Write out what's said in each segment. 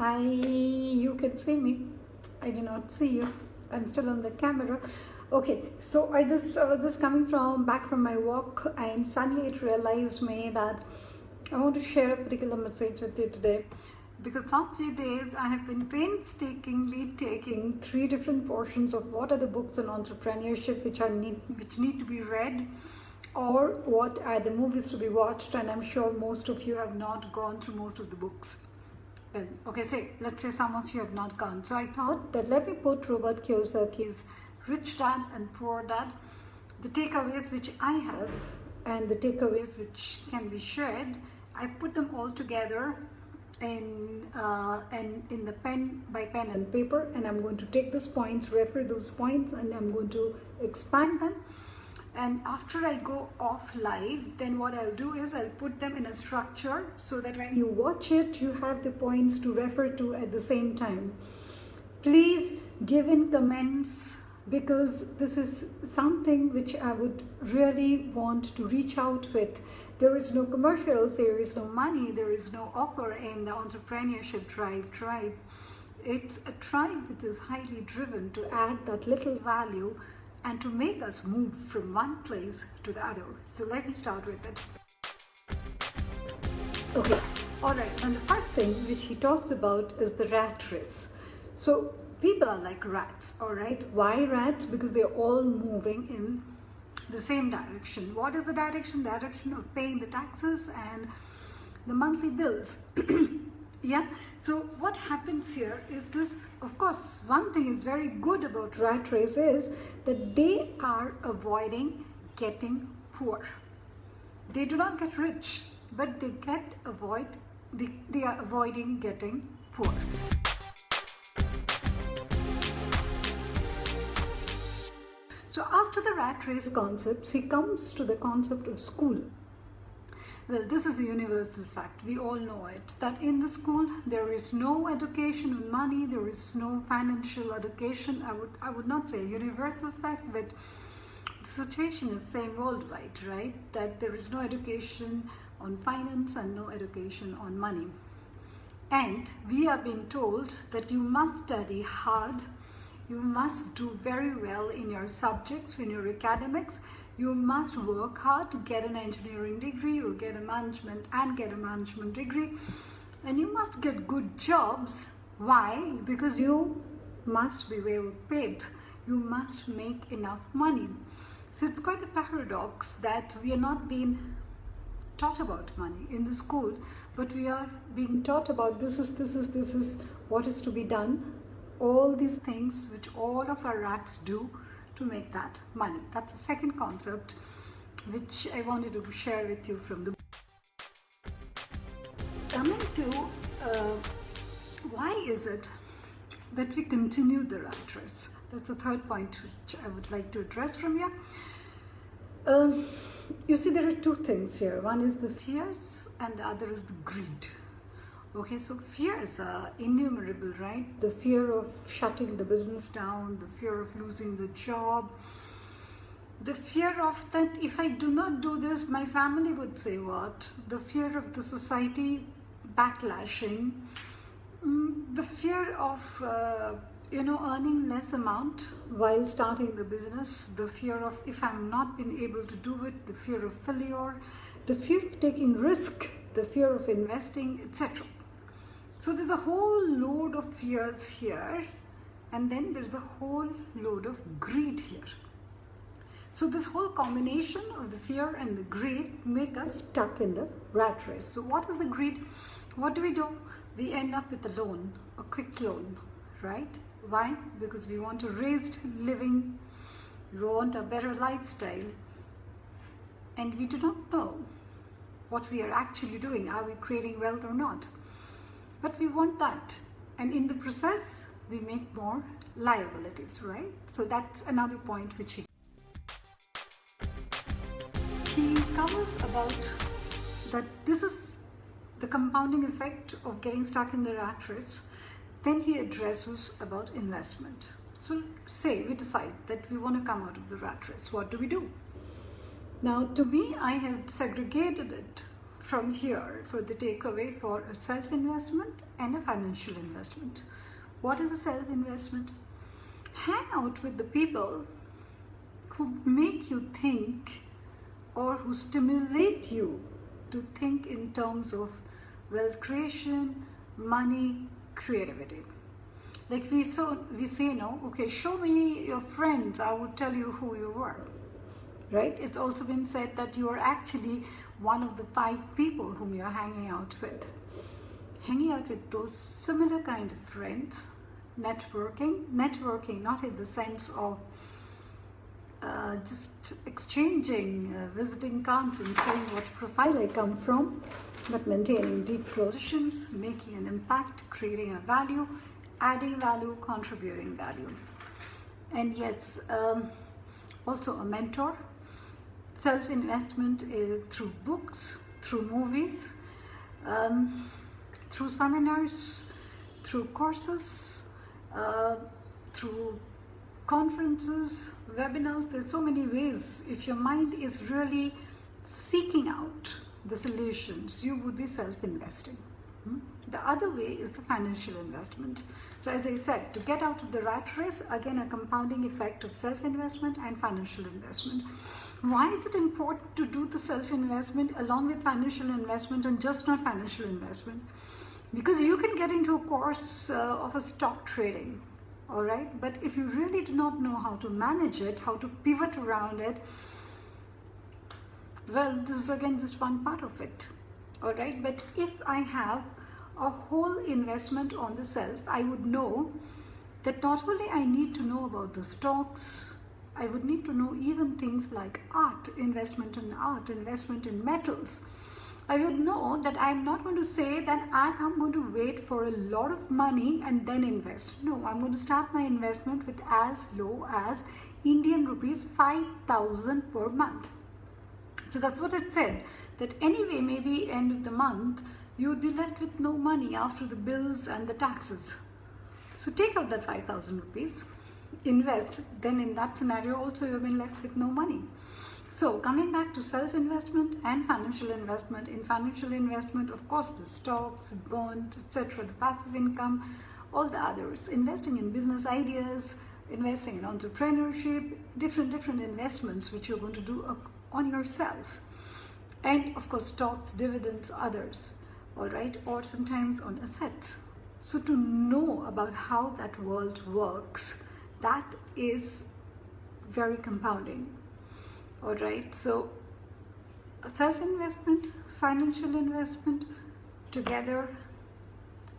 You can see me. I do not see you. I'm still on the camera. Okay, so I was just coming back from my walk, and suddenly it realized me that I want to share a particular message with you today. Because last few days I have been painstakingly taking 3 different portions of what are the books on entrepreneurship which need to be read, or what are the movies to be watched, and I'm sure most of you have not gone through most of the books. Well, okay, let's say some of you have not gone. So I thought that let me put Robert Kiyosaki's Rich Dad and Poor Dad, the takeaways which I have and the takeaways which can be shared, I put them all together in the pen and paper, and I'm going to take those points, refer those points, and I'm going to expand them. And after I go off live, then what I'll do is I'll put them in a structure so that when you watch it, you have the points to refer to at the same time. Please give in comments, because this is something which I would really want to reach out with. There is no commercials, there is no money, there is no offer in the entrepreneurship tribe. It's a tribe which is highly driven to add that little value and to make us move from one place to the other. So let me start with it. Okay, alright, and the first thing which he talks about is the rat race. So people are like rats, alright? Why rats? Because they're all moving in the same direction. What is the direction? Direction of paying the taxes and the monthly bills. Yeah, so what happens here is this. Of course, one thing is very good about rat race is that they are avoiding getting poor. They do not get rich, but they are avoiding getting poor. So after the rat race concepts, he comes to the concept of school. Well, this is a universal fact. We all know it, that in the school there is no education on money, there is no financial education. I would not say a universal fact, but the situation is same worldwide, right? That there is no education on finance and no education on money. And we are being told that you must study hard, you must do very well in your subjects, in your academics. You must work hard to get an engineering degree or get a management degree. And you must get good jobs. Why? Because you must be well paid. You must make enough money. So it's quite a paradox that we are not being taught about money in the school, but we are being taught about this is what is to be done. All these things which all of our rats do to make that money. That's the second concept which I wanted to share with you from the book. Coming to why is it that we continue the rat race? That's the third point which I would like to address from here. You see, there are 2 things here. One is the fears and the other is the greed. Okay, so fears are innumerable, right? The fear of shutting the business down, the fear of losing the job, the fear of that if I do not do this, my family would say what? The fear of the society backlashing, the fear of earning less amount while starting the business, the fear of if I'm not being able to do it, the fear of failure, the fear of taking risk, the fear of investing, etc. So there's a whole load of fears here, and then there's a whole load of greed here. So this whole combination of the fear and the greed make us stuck in the rat race. So what is the greed? What do? We end up with a loan, a quick loan, right? Why? Because we want a raised living, we want a better lifestyle, and we do not know what we are actually doing. Are we creating wealth or not? But we want that, and in the process we make more liabilities, right? So that's another point which he covers about, that this is the compounding effect of getting stuck in the rat race. Then he addresses about investment. So say we decide that we want to come out of the rat race. What do we do? Now, to me, I have segregated it from here for the takeaway for a self-investment and a financial investment. What is a self-investment? Hang out with the people who make you think or who stimulate you to think in terms of wealth creation, money, creativity. Like we say, no, okay, show me your friends, I would tell you who you were. Right? It's also been said that you are actually one of the 5 people whom you're hanging out with. Hanging out with those similar kind of friends, networking not in the sense of just exchanging visiting cards and saying what profile I come from, but maintaining deep relations, making an impact, creating a value, adding value, contributing value. And yes, also a mentor. Self-investment is through books, through movies, through seminars, through courses, through conferences, webinars. There's so many ways. If your mind is really seeking out the solutions, you would be self-investing. The other way is the financial investment. So as I said, to get out of the rat race, again a compounding effect of self-investment and financial investment. Why is it important to do the self-investment along with financial investment and just not financial investment? Because you can get into a course of a stock trading, all right? But if you really do not know how to manage it, how to pivot around it, well, this is again just one part of it, all right? But if I have a whole investment on the self, I would know that not only I need to know about the stocks, I would need to know even things like art, investment in metals. I would know that I'm not going to say that I am going to wait for a lot of money and then invest. No, I'm going to start my investment with as low as Indian rupees 5,000 per month. So that's what it said, that anyway, maybe end of the month, you would be left with no money after the bills and the taxes. So take out that 5,000 rupees, invest, then in that scenario also you have been left with no money. So coming back to self-investment and financial investment, in financial investment, of course, the stocks, bonds, etc., the passive income, all the others, investing in business ideas, investing in entrepreneurship, different investments which you're going to do on yourself. And of course, stocks, dividends, others, all right, or sometimes on assets. So to know about how that world works, that is very compounding. All right, so self-investment, financial investment together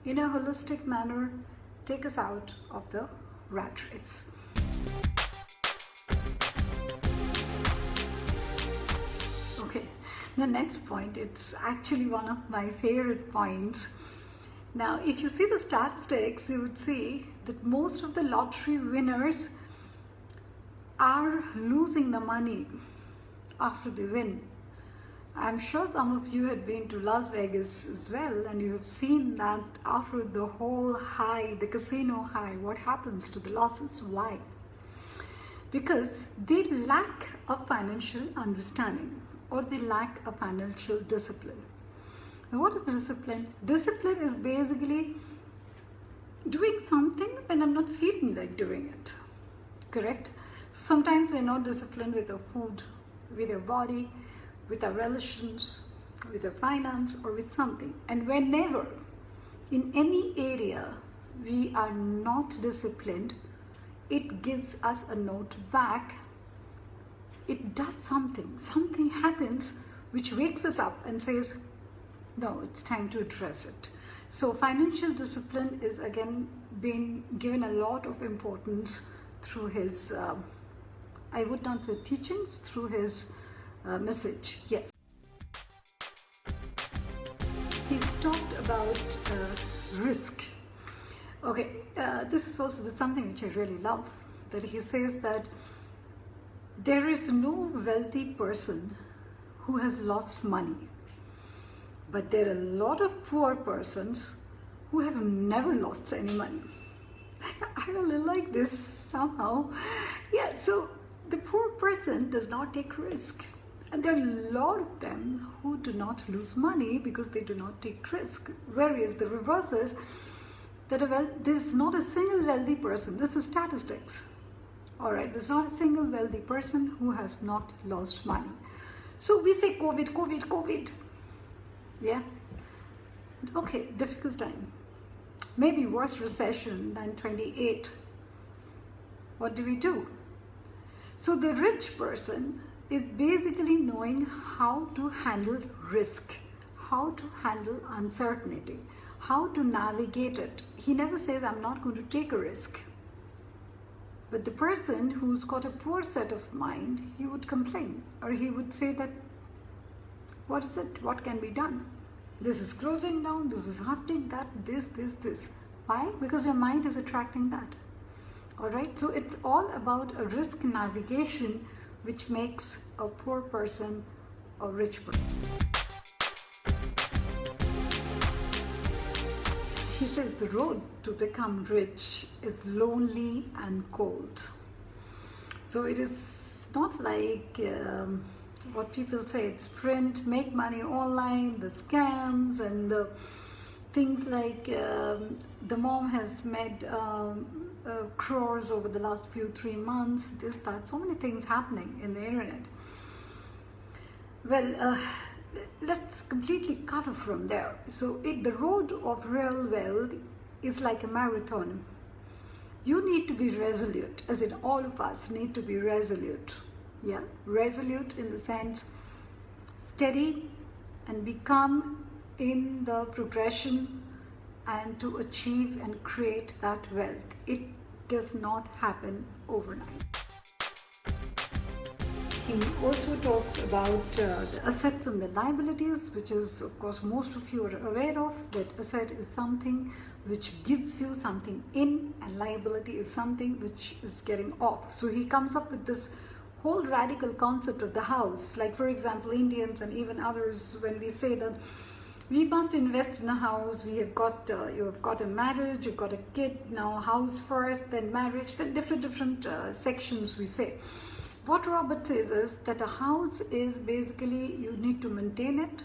in a holistic manner take us out of the rat race. Okay, the next point, it's actually one of my favorite points. Now, if you see the statistics, you would see that most of the lottery winners are losing the money after they win. I'm sure some of you had been to Las Vegas as well, and you have seen that after the whole high, the casino high, what happens to the losses? Why? Because they lack a financial understanding, or they lack a financial discipline. Now, what is discipline? Discipline is basically doing something when I'm not feeling like doing it. Correct? So sometimes we're not disciplined with our food, with our body, with our relations, with our finance, or with something. And whenever, in any area, we are not disciplined, it gives us a note back. It does something. Something happens which wakes us up and says, no, it's time to address it. So financial discipline is again being given a lot of importance through his, I would not say teachings, through his message. Yes. He's talked about risk. Okay, this is also something which I really love, that he says that there is no wealthy person who has lost money. But there are a lot of poor persons who have never lost any money. I really like this somehow. Yeah, so the poor person does not take risk. And there are a lot of them who do not lose money because they do not take risk. Whereas the reverse is that there's not a single wealthy person. This is statistics. All right, there's not a single wealthy person who has not lost money. So we say COVID, COVID, COVID. Yeah. Okay, difficult time. Maybe worse recession than 28. What do we do? So the rich person is basically knowing how to handle risk, how to handle uncertainty, how to navigate it. He never says, I'm not going to take a risk. But the person who's got a poor set of mind, he would complain, or he would say that, what is it? What can be done? This is closing down, this is happening, that, this. Why? Because your mind is attracting that. All right, so it's all about a risk navigation which makes a poor person a rich person. He says the road to become rich is lonely and cold. So it is not like what people say, it's print, make money online, the scams and the things like the mom has made crores over the last 3 months, this, that, so many things happening in the internet. Well, let's completely cut off from there. So the road of real wealth is like a marathon. You need to be resolute, as in all of us need to be resolute. Yeah, resolute in the sense steady and become in the progression and to achieve and create that wealth. It does not happen overnight. He also talks about the assets and the liabilities, which is, of course, most of you are aware of, that asset is something which gives you something in, and liability is something which is getting off. So he comes up with this whole radical concept of the house. Like, for example, Indians and even others, when we say that we must invest in a house, we have got, you have got a marriage, you've got a kid, now house first, then marriage, then different sections we say. What Robert says is that a house is basically, you need to maintain it.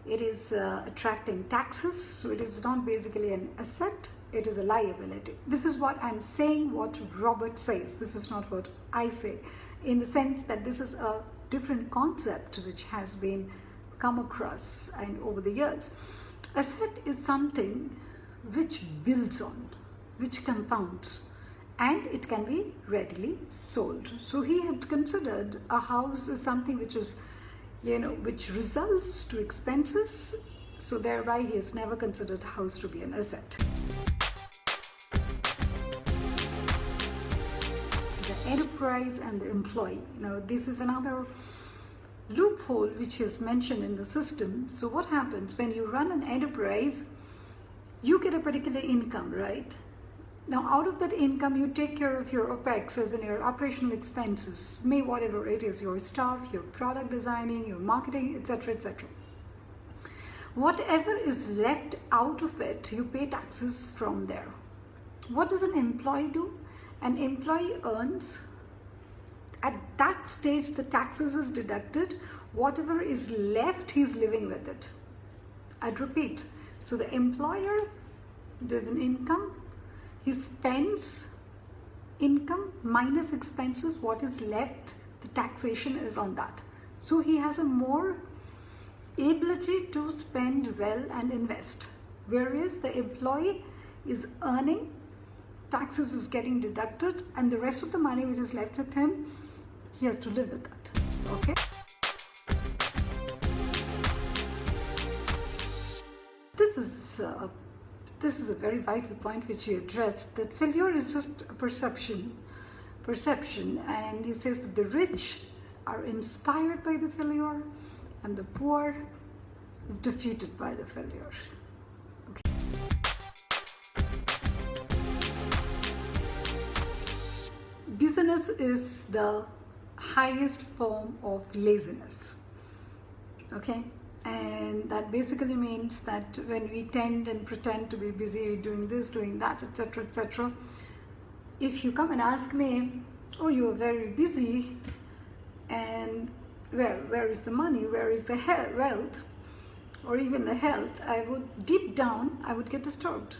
It is attracting taxes, so it is not basically an asset, it is a liability. This is what I'm saying, what Robert says. This is not what I say, in the sense that this is a different concept which has been come across and over the years. Asset is something which builds on, which compounds, and it can be readily sold. So he had considered a house as something which is, which results to expenses. So thereby he has never considered a house to be an asset. The enterprise and the employee. Now this is another loophole which is mentioned in the system. So what happens when you run an enterprise, you get a particular income, right? Now, out of that income, you take care of your OPEX, as in your operational expenses, may whatever it is, your staff, your product designing, your marketing, etc., etc. Whatever is left out of it, you pay taxes from there. What does an employee do? An employee earns, at that stage, the taxes is deducted. Whatever is left, he's living with it. I'd repeat. So the employer, there's an income. He spends income minus expenses. What is left, the taxation is on that. So he has a more ability to spend well and invest. Whereas the employee is earning, taxes is getting deducted, and the rest of the money which is left with him, he has to live with that. Okay? This is a very vital point which he addressed, that failure is just a perception, and he says that the rich are inspired by the failure and the poor is defeated by the failure. Okay. Busyness is the highest form of laziness. Okay? And that basically means that when we tend and pretend to be busy doing this, doing that, etc., etc., if you come and ask me, oh, you are very busy, and well, where is the money, where is the wealth, or even the health, I would, deep down, I would get disturbed,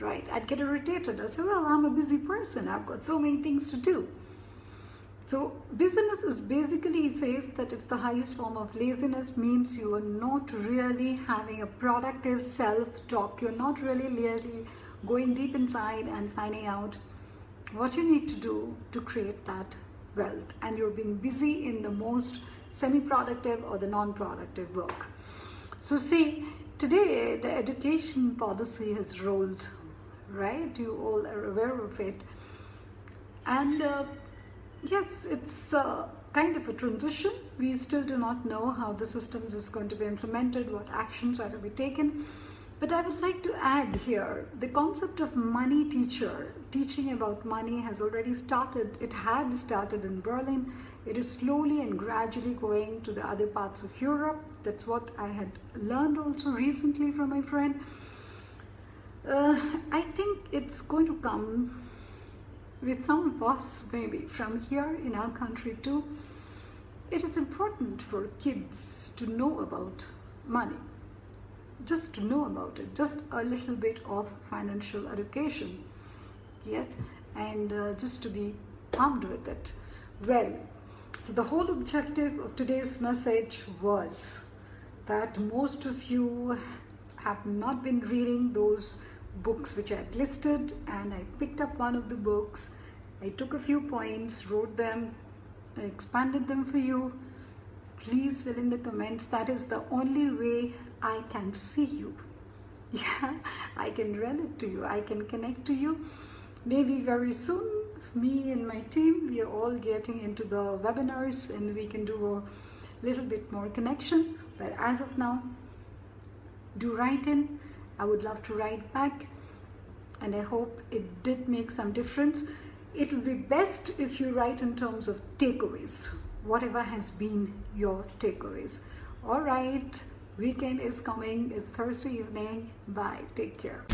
right? I'd get irritated. I'd say, well, I'm a busy person. I've got so many things to do. So busyness is basically, it says that it's the highest form of laziness, means you are not really having a productive self-talk. You're not really going deep inside and finding out what you need to do to create that wealth. And you're being busy in the most semi-productive or the non-productive work. So see, today the education policy has rolled, right? You all are aware of it. And yes, it's kind of a transition. We still do not know how the systems is going to be implemented, what actions are to be taken. But I would like to add here, the concept of money teacher, teaching about money has already started. It had started in Berlin. It is slowly and gradually going to the other parts of Europe. That's what I had learned also recently from my friend. I think it's going to come with some of us, maybe from here in our country too. It is important for kids to know about money, just to know about it, just a little bit of financial education, yes, and just to be armed with it. Well, so the whole objective of today's message was that most of you have not been reading those books which I had listed, and I picked up one of the books. I took a few points, wrote them, I expanded them for you. Please fill in the comments. That is the only way I can see you. Yeah, I can relate to you, I can connect to you. Maybe very soon, me and my team, we are all getting into the webinars and we can do a little bit more connection. But as of now, do write in. I would love to write back, and I hope it did make some difference. It will be best if you write in terms of takeaways, whatever has been your takeaways. All right, weekend is coming. It's Thursday evening. Bye. Take care.